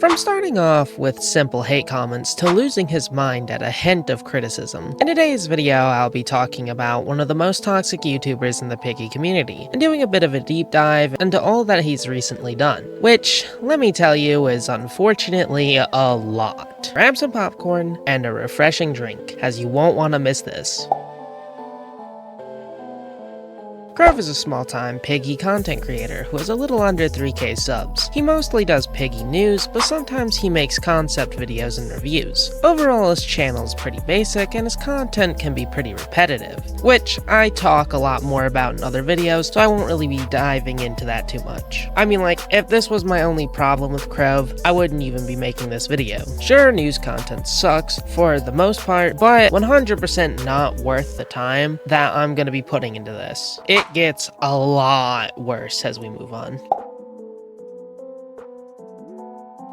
From starting off with simple hate comments to losing his mind at a hint of criticism. In today's video, I'll be talking about one of the most toxic YouTubers in the Piggy community, and doing a bit of a deep dive into all that he's recently done, which, let me tell you, is unfortunately a lot. Grab some popcorn and a refreshing drink, as you won't want to miss this. Grove is a small-time Piggy content creator who has a little under 3k subs. He mostly does Piggy news, but sometimes he makes concept videos and reviews. Overall, his channel is pretty basic, and his content can be pretty repetitive, which I talk a lot more about in other videos, so I won't really be diving into that too much. I mean, like, if this was my only problem with Grove, I wouldn't even be making this video. Sure, news content sucks for the most part, but 100% not worth the time that I'm gonna be putting into this. It gets a lot worse as we move on.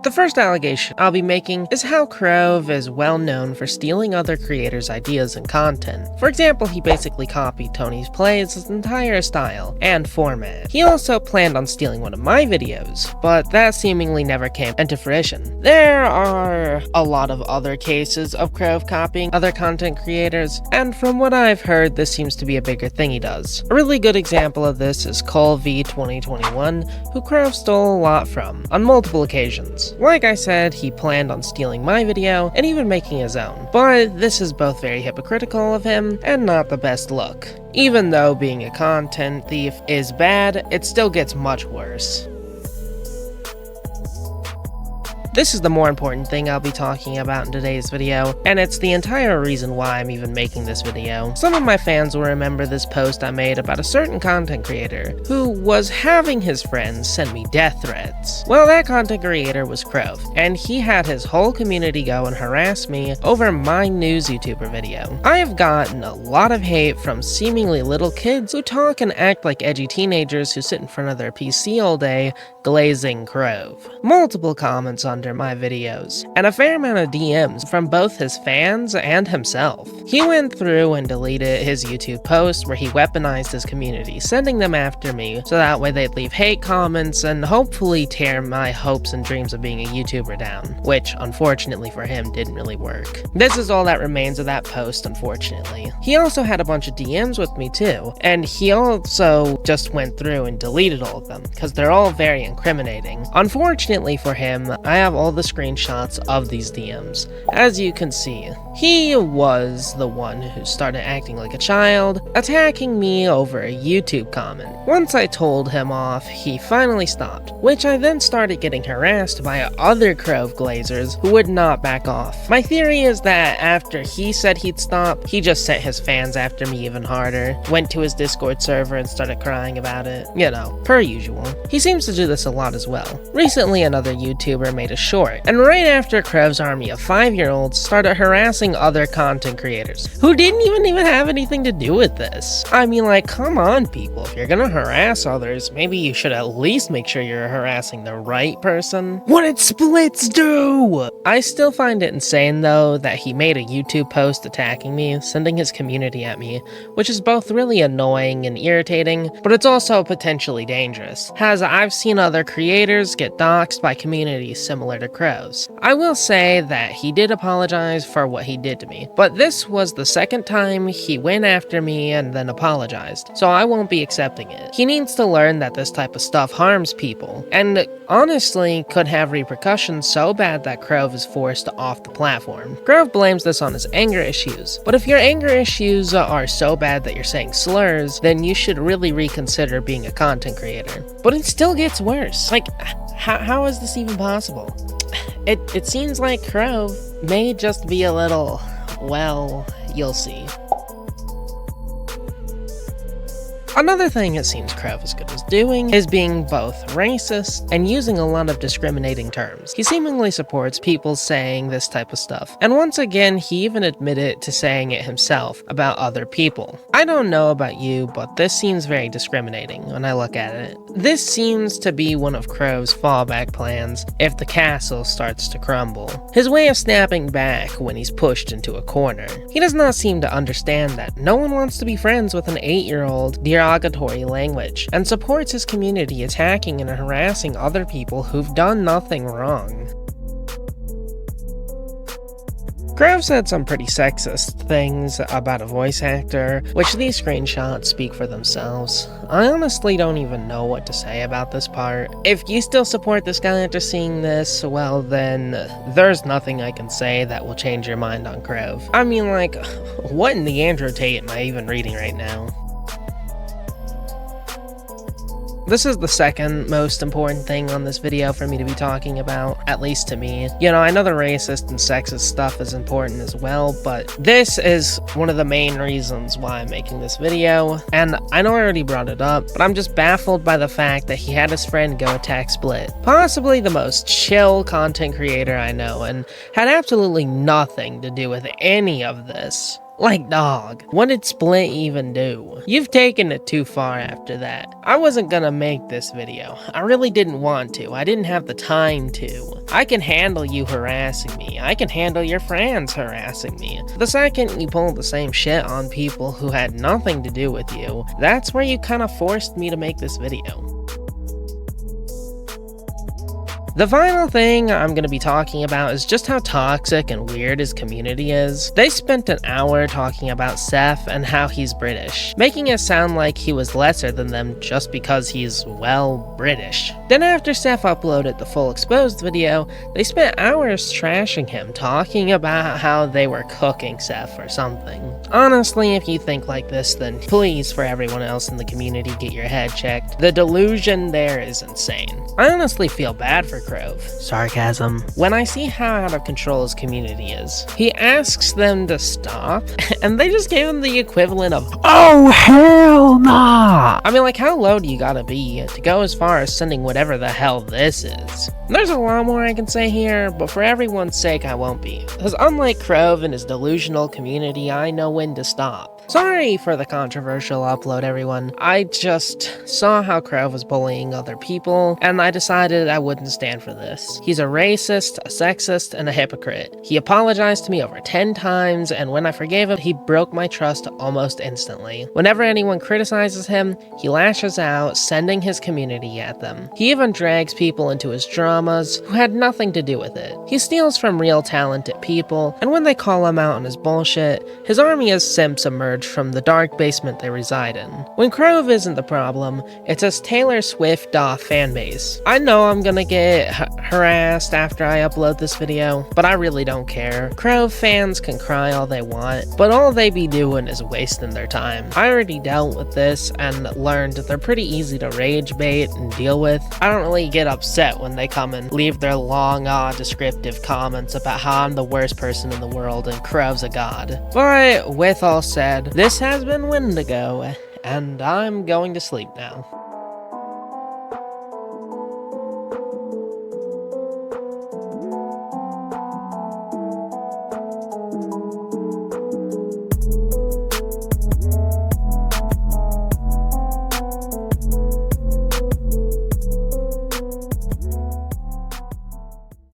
The first allegation I'll be making is how Grove is well known for stealing other creators' ideas and content. For example, he basically copied Tony's Plays' entire style and format. He also planned on stealing one of my videos, but that seemingly never came into fruition. There are a lot of other cases of Grove copying other content creators, and from what I've heard, this seems to be a bigger thing he does. A really good example of this is Cole V 2021, who Grove stole a lot from, on multiple occasions. Like I said, he planned on stealing my video and even making his own, but this is both very hypocritical of him and not the best look. Even though being a content thief is bad, it still gets much worse. This is the more important thing I'll be talking about in today's video, and it's the entire reason why I'm even making this video. Some of my fans will remember this post I made about a certain content creator who was having his friends send me death threats. Well, that content creator was Grove, and he had his whole community go and harass me over my news YouTuber video. I have gotten a lot of hate from seemingly little kids who talk and act like edgy teenagers who sit in front of their PC all day, glazing Grove. Multiple comments under my videos, and a fair amount of DMs from both his fans and himself. He went through and deleted his YouTube posts where he weaponized his community, sending them after me so that way they'd leave hate comments and hopefully tear my hopes and dreams of being a YouTuber down, which unfortunately for him didn't really work. This is all that remains of that post, unfortunately. He also had a bunch of DMs with me too, and he also just went through and deleted all of them because they're all very incriminating. Unfortunately for him, I have all the screenshots of these DMs. As you can see, he was the one who started acting like a child, attacking me over a YouTube comment. Once I told him off, he finally stopped, which I then started getting harassed by other Grove glazers who would not back off. My theory is that after he said he'd stop, he just sent his fans after me even harder, went to his Discord server and started crying about it. You know, per usual. He seems to do this a lot as well. Recently, another YouTuber made a short, and right after Grove's army of 5-year-olds started harassing other content creators who didn't even have anything to do with this. I mean, like, come on people, if you're gonna harass others, maybe you should at least make sure you're harassing the right person. What did Splits do? I still find it insane though that he made a YouTube post attacking me, sending his community at me, which is both really annoying and irritating, but it's also potentially dangerous, as I've seen other creators get doxxed by communities similar to Grove's. I will say that he did apologize for what he did to me, but this was the second time he went after me and then apologized, so I won't be accepting it. He needs to learn that this type of stuff harms people, and honestly could have repercussions so bad that Grove is forced off the platform. Grove blames this on his anger issues, but if your anger issues are so bad that you're saying slurs, then you should really reconsider being a content creator. But it still gets worse. Like, how is this even possible? It seems like Grove may just be a little, well, you'll see. Another thing it seems Grove is good as doing is being both racist and using a lot of discriminating terms. He seemingly supports people saying this type of stuff, and once again he even admitted to saying it himself about other people. I don't know about you, but this seems very discriminating when I look at it. This seems to be one of Grove's fallback plans if the castle starts to crumble. His way of snapping back when he's pushed into a corner. He does not seem to understand that no one wants to be friends with an 8-year-old derogatory language, and supports his community attacking and harassing other people who've done nothing wrong. Crow said some pretty sexist things about a voice actor, which these screenshots speak for themselves. I honestly don't even know what to say about this part. If you still support this guy after seeing this, well then, there's nothing I can say that will change your mind on Crow. I mean, like, what in the Andrew Tate am I even reading right now? This is the second most important thing on this video for me to be talking about, at least to me. You know, I know the racist and sexist stuff is important as well, but this is one of the main reasons why I'm making this video. And I know I already brought it up, but I'm just baffled by the fact that he had his friend go attack Split, possibly the most chill content creator I know, and had absolutely nothing to do with any of this. Like, dog, what did Split even do? You've taken it too far after that. I wasn't gonna make this video. I really didn't want to. I didn't have the time to. I can handle you harassing me. I can handle your friends harassing me. The second you pull the same shit on people who had nothing to do with you, that's where you kind of forced me to make this video. The final thing I'm going to be talking about is just how toxic and weird his community is. They spent an hour talking about Seth and how he's British, making it sound like he was lesser than them just because he's, well, British. Then after Seth uploaded the full exposed video, they spent hours trashing him, talking about how they were cooking Seth or something. Honestly, if you think like this, then please, for everyone else in the community, get your head checked. The delusion there is insane. I honestly feel bad for Crow. Sarcasm. When I see how out of control his community is, he asks them to stop, and they just gave him the equivalent of, "Oh, hell nah!" I mean, like, how low do you gotta be to go as far as sending whatever the hell this is? There's a lot more I can say here, but for everyone's sake, I won't be. Because unlike Crow and his delusional community, I know when to stop. Sorry for the controversial upload, everyone. I just saw how Crow was bullying other people, and I decided I wouldn't stand for this. He's a racist, a sexist, and a hypocrite. He apologized to me over 10 times, and when I forgave him, he broke my trust almost instantly. Whenever anyone criticizes him, he lashes out, sending his community at them. He even drags people into his dramas who had nothing to do with it. He steals from real talented people, and when they call him out on his bullshit, his army of simps emerge from the dark basement they reside in. When Crow isn't the problem, it's his Taylor Swift fanbase. I know I'm gonna get harassed after I upload this video, but I really don't care. Crow fans can cry all they want, but all they be doing is wasting their time. I already dealt with this and learned that they're pretty easy to rage bait and deal with. I don't really get upset when they come and leave their long, descriptive comments about how I'm the worst person in the world and Crow's a god. But with all said, this has been Wendigo, and I'm going to sleep now.